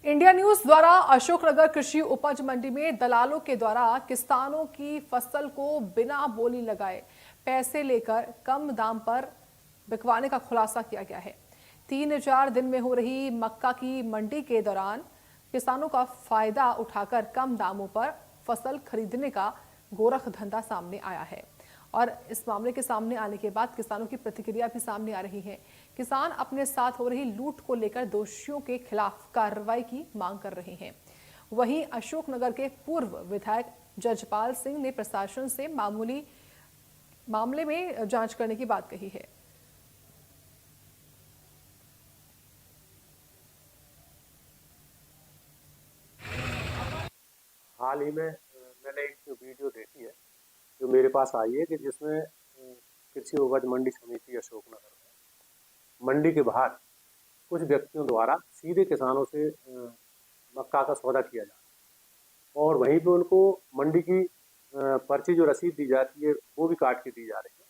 India news द्वारा अशोकनगर कृषि उपज मंडी में दलालों के द्वारा किसानों की फसल को बिना बोली लगाए पैसे लेकर कम दाम पर बिकवाने का खुलासा किया गया है। 3-4 दिन में हो रही मक्का की मंडी के दौरान किसानों का फायदा उठाकर कम दामों पर फसल खरीदने का गोरख धंधा सामने आया है और इस मामले के सामने आने के बाद किसानों की प्रतिक्रिया भी सामने आ रही है। किसान अपने साथ हो रही लूट को लेकर दोषियों के खिलाफ कार्रवाई की मांग कर रहे हैं। वहीं अशोकनगर के पूर्व विधायक जजपाल सिंह ने प्रशासन से मामले में जांच करने की बात कही है। हाल ही में मैंने एक वीडियो देखी है जो मेरे पास आई है कि जिसमें कृषि उपज मंडी समिति अशोकनगर में मंडी के बाहर कुछ व्यक्तियों द्वारा सीधे किसानों से मक्का का सौदा किया जा रहा है और वहीं पे उनको मंडी की पर्ची जो रसीद दी जाती है वो भी काट के दी जा रही है।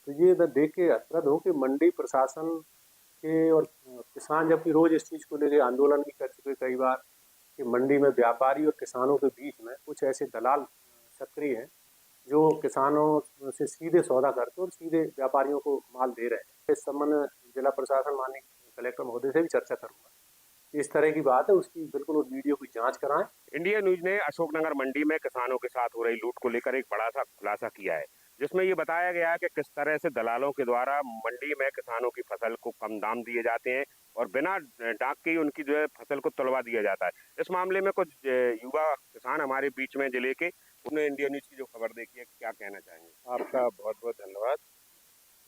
तो ये मैं देख के हतप्रद हूँ कि मंडी प्रशासन के और किसान जबकि रोज इस चीज़ को लेकर आंदोलन भी कर चुके कई बार कि मंडी में व्यापारी और किसानों के बीच में कुछ ऐसे दलाल सक्रिय हैं जो किसानों से सीधे सौदा करते और सीधे व्यापारियों को माल दे रहे हैं। इस संबंध में जिला प्रशासन माननीय कलेक्टर महोदय से भी चर्चा करूंगा। इस तरह की बात है उसकी बिल्कुल उस वीडियो की जांच कराएं। इंडिया न्यूज ने अशोकनगर मंडी में किसानों के साथ हो रही लूट को लेकर एक बड़ा सा खुलासा किया है, जिसमें ये बताया गया है कि किस तरह से दलालों के द्वारा मंडी में किसानों की फसल को कम दाम दिए जाते हैं और बिना डाक के ही उनकी जो है फसल को तुलवा दिया जाता है। इस मामले में कुछ युवा किसान हमारे बीच में जिले के, उन्होंने इंडिया न्यूज की जो खबर देखी है, क्या कहना चाहेंगे? आपका बहुत बहुत धन्यवाद।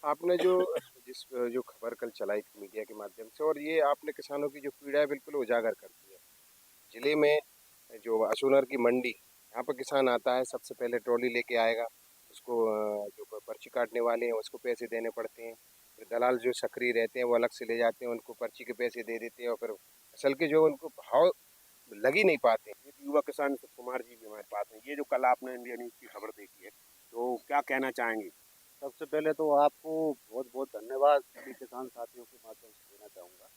आपने जो खबर कल चलाई थी मीडिया के माध्यम से, और ये आपने किसानों की जो पीड़ा है बिल्कुल उजागर कर दी है। जिले में जो अशोकनगर की मंडी, यहाँ पर किसान आता है, सबसे पहले ट्रॉली लेके आएगा, उसको जो पर्ची काटने वाले हैं उसको पैसे देने पड़ते हैं। फिर दलाल जो सक्रिय रहते हैं वो अलग से ले जाते हैं, उनको पर्ची के पैसे दे देते हैं और फिर फसल के जो उनको भाव लग ही नहीं पाते। एक युवा किसान शिव कुमार जी भी हमारे पास हैं। ये जो कल आपने इंडिया न्यूज की खबर देखी है, तो क्या कहना चाहेंगे? सबसे पहले तो आपको बहुत बहुत धन्यवाद सभी किसान साथियों के माध्यम से देना चाहूँगा।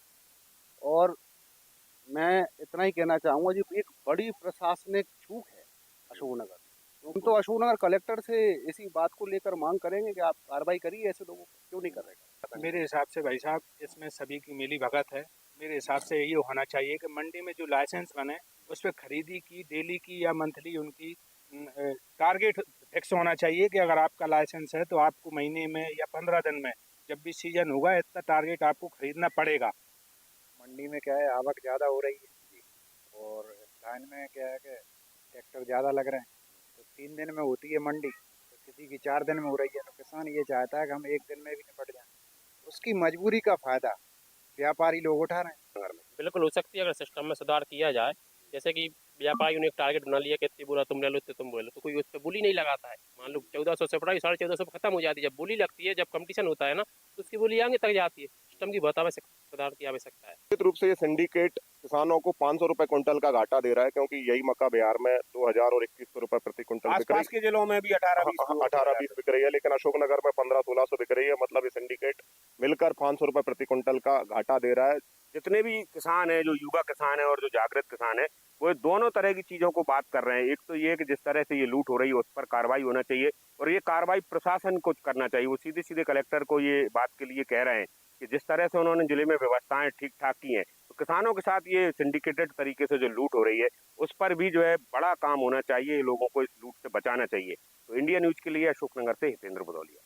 और मैं इतना ही कहना चाहूँगा जी, एक बड़ी प्रशासनिक चूक है अशोकनगर। हम तो अशोकनगर कलेक्टर से इसी बात को लेकर मांग करेंगे कि आप कार्रवाई करिए, ऐसे लोगों को क्यों नहीं कर रहे। मेरे हिसाब से भाई साहब इसमें सभी की मिली भगत है। मेरे हिसाब से ये होना चाहिए कि मंडी में जो लाइसेंस बने उस पर खरीदी की, डेली की या मंथली उनकी टारगेट फिक्स होना चाहिए कि अगर आपका लाइसेंस है तो आपको महीने में या 15 दिन में जब भी सीजन होगा इतना टारगेट आपको खरीदना पड़ेगा। मंडी में क्या है, आवक ज़्यादा हो रही है जी, और लाइन में क्या है कि ट्रैक्टर ज़्यादा लग रहे हैं, तो 3 दिन में होती है मंडी, तो किसी की 4 दिन में हो रही है। तो किसान ये चाहता है कि हम 1 दिन में भी निपट जाएं। उसकी मजबूरी का फ़ायदा व्यापारी लोग उठा रहे हैं। बिल्कुल हो सकती है अगर सिस्टम में सुधार किया जाए। जैसे कि व्यापारियों ने एक टारगेट बना लिया कि इतनी बोरा तुम ले लो, इतने तुम बोलो, तो कोई उस पर बोली नहीं लगाता है। मान लो 1400 से पढ़ाई 1450 पर खत्म हो जाती है। जब बोली लगती है, जब कंपटीशन होता है ना, तो उसकी बोली आगे तक जाती है। सिस्टम की बहुत आवश्यक सुधार की आवश्यकता है। निश्चित रूप से ये सिंडिकेट किसानों को 500 रुपए क्विंटल का घाटा दे रहा है, क्योंकि यही मक्का बिहार में 2000 और 2100 रुपए प्रति क्विंटल बिक रही है। आसपास के जिलों में भी 18-20 बिक रही है, लेकिन अशोकनगर में 1500-1600 बिक रही है। मतलब ये सिंडिकेट मिलकर 500 रुपए प्रति क्विंटल का घाटा दे रहा है। जितने भी किसान है, जो युवा किसान है और जो जागृत किसान है, वो दोनों तरह की चीजों को बात कर रहे हैं। एक तो ये कि जिस तरह से ये लूट हो रही है उस पर कार्रवाई होना चाहिए, और ये कार्रवाई प्रशासन को करना चाहिए। वो सीधे सीधे कलेक्टर को ये बात के लिए कह रहे हैं कि जिस तरह से उन्होंने जिले में व्यवस्थाएं ठीक ठाक की हैं, तो किसानों के साथ ये सिंडिकेटेड तरीके से जो लूट हो रही है उस पर भी जो है बड़ा काम होना चाहिए। लोगों को इस लूट से बचाना चाहिए। तो इंडिया न्यूज के लिए अशोकनगर से हितेंद्र भदौलिया।